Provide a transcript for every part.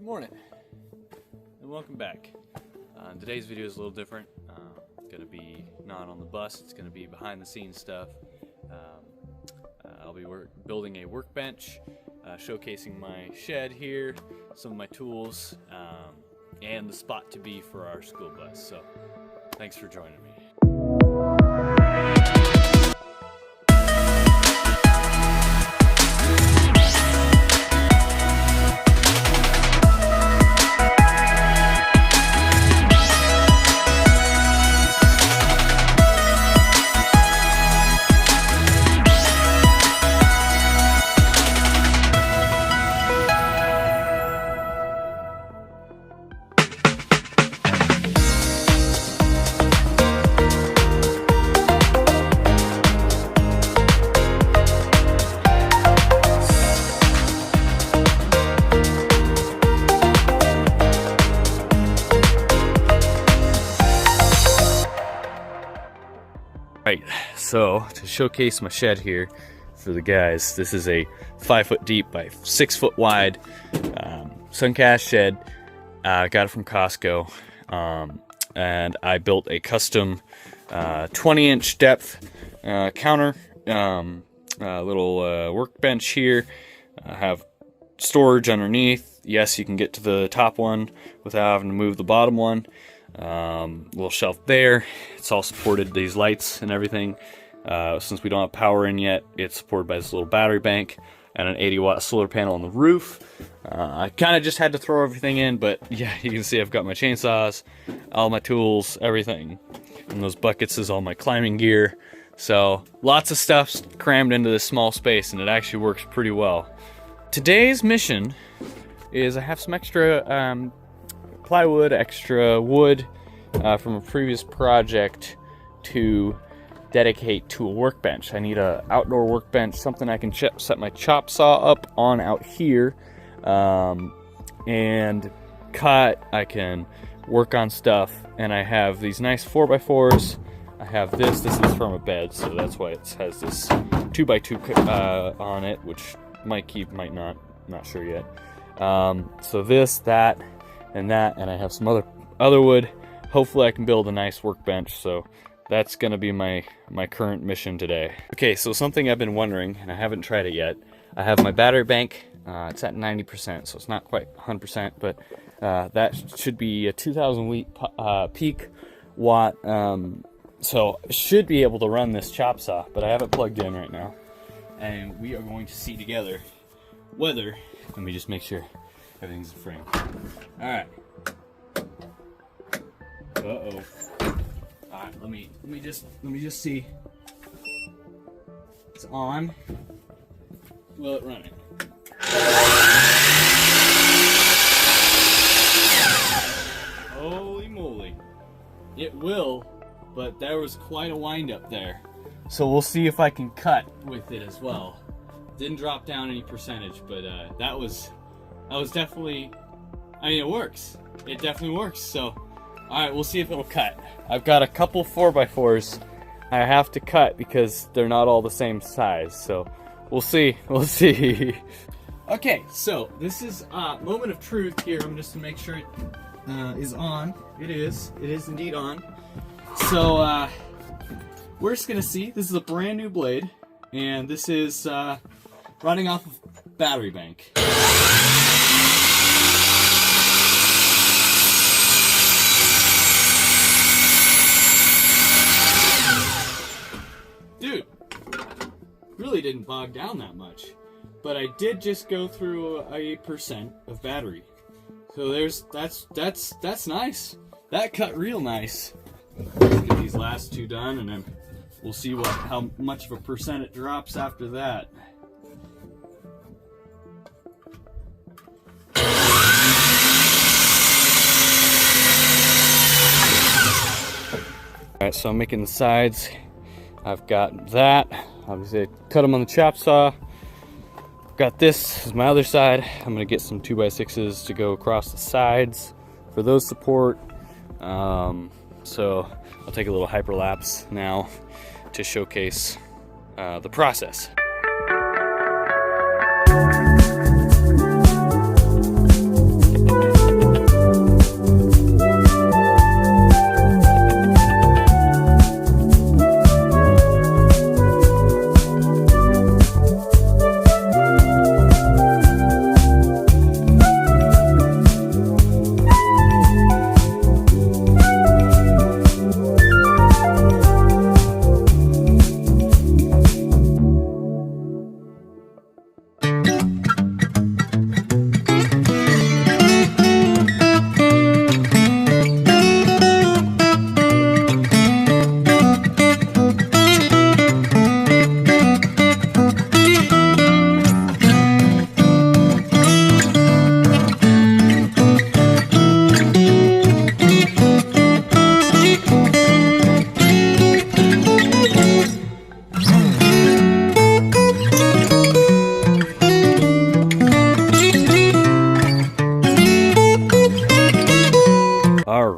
morning and welcome back. Today's video is a little different. It's going to be not on the bus, it's going to be behind the scenes stuff. I'll be building a workbench, showcasing my shed here, some of my tools, and the spot to be for our school bus. So thanks for joining me. Right, so to showcase my shed here for the guys, this is a 5 foot deep by 6 foot wide Suncast shed. I got it from Costco, and I built a custom 20-inch depth counter, little workbench here. I have storage underneath. Yes, you can get to the top one without having to move the bottom one. Little shelf there. It's all supported, these lights and everything. Since we don't have power in yet, it's supported by this little battery bank and an 80-watt solar panel on the roof. I kind of just had to throw everything in, but yeah, you can see I've got my chainsaws, all my tools, everything. And those buckets is all my climbing gear. So lots of stuff's crammed into this small space, and it actually works pretty well. Today's mission is I have some extra plywood, extra wood from a previous project to dedicate to a workbench. I need an outdoor workbench, something I can set my chop saw up on out here and cut. I can work on stuff, and I have these nice 4x4s. I have this is from a bed, so that's why it has this 2x2 on it, which might keep, might not sure yet. So this, that, and I have some other wood. Hopefully I can build a nice workbench, so that's gonna be my current mission today. Okay, so something I've been wondering, and I haven't tried it yet. I have my battery bank. It's at 90%, so it's not quite 100%, but that should be a 2000 peak watt. So I should be able to run this chop saw, but I have it plugged in right now, and we are going to see together whether. Let me just make sure everything's in frame. All right. Uh-oh. All right. Let me just see. It's on. Will it run it? Holy moly! It will, but there was quite a wind up there. So we'll see if I can cut with it as well. Didn't drop down any percentage, but that was definitely. I mean, it works. It definitely works. So, all right, we'll see if it'll cut. I've got a couple 4x4s I have to cut because they're not all the same size. So, we'll see. We'll see. Okay, so this is moment of truth here. I'm just to make sure it is on. It is. It is indeed on. So, we're just gonna see. This is a brand new blade, and this is running off of battery bank. Dude, really didn't bog down that much, but I did just go through a % of battery. So that's nice. That cut real nice. Get these last two done, and then we'll see how much of a % it drops after that. Alright, so I'm making the sides. I've got that. Obviously, I cut them on the chop saw. Got this as my other side. I'm going to get some 2x6s to go across the sides for those support. So I'll take a little hyperlapse now to showcase the process.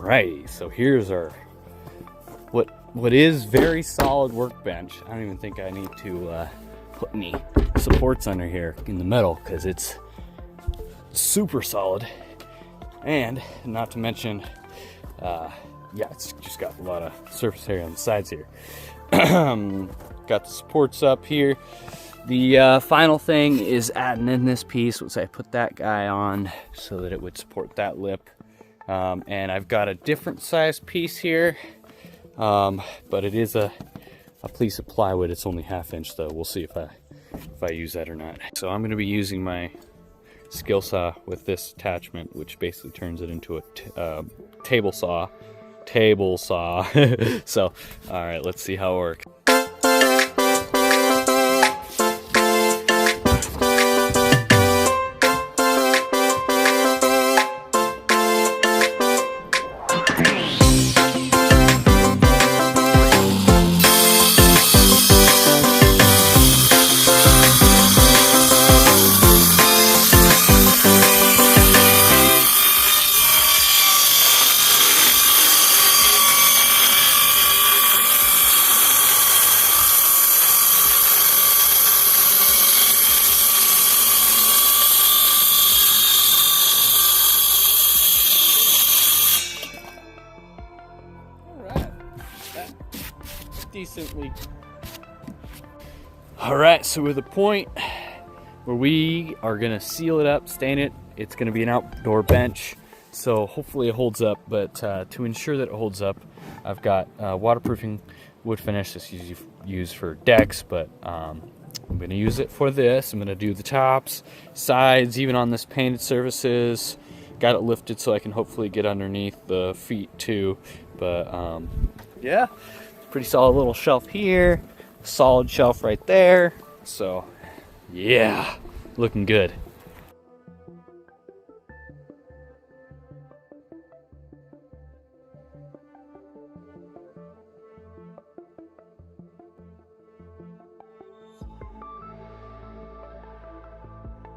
Alrighty, so here's our what is very solid workbench. I don't even think I need to put any supports under here in the metal because it's super solid. And not to mention, yeah, it's just got a lot of surface area on the sides here. Got the supports up here. The final thing is adding in this piece, which I put that guy on so that it would support that lip. And I've got a different size piece here, but it is a piece of plywood. It's only 1/2 inch though. We'll see if I use that or not. So I'm going to be using my skill saw with this attachment, which basically turns it into a table saw. So, all right, let's see how it works. Decently. All right, so we're at the point where we are gonna seal it up, stain it. It's gonna be an outdoor bench, so hopefully it holds up. But to ensure that it holds up, I've got waterproofing wood finish that's usually used for decks, but I'm gonna use it for this. I'm gonna do the tops, sides, even on this painted surfaces. Got it lifted so I can hopefully get underneath the feet too. But yeah. Pretty solid little shelf here, solid shelf right there. So yeah, looking good.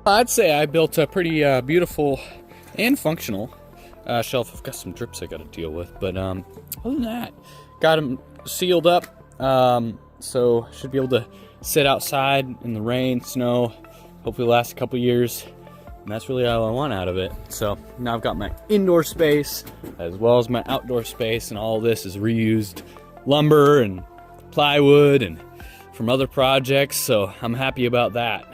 I'd say I built a pretty beautiful and functional shelf. I've got some drips I got to deal with, but other than that, got them sealed up, so should be able to sit outside in the rain, snow, hopefully last a couple years, and that's really all I want out of it. So now I've got my indoor space as well as my outdoor space, and all this is reused lumber and plywood and from other projects, so I'm happy about that.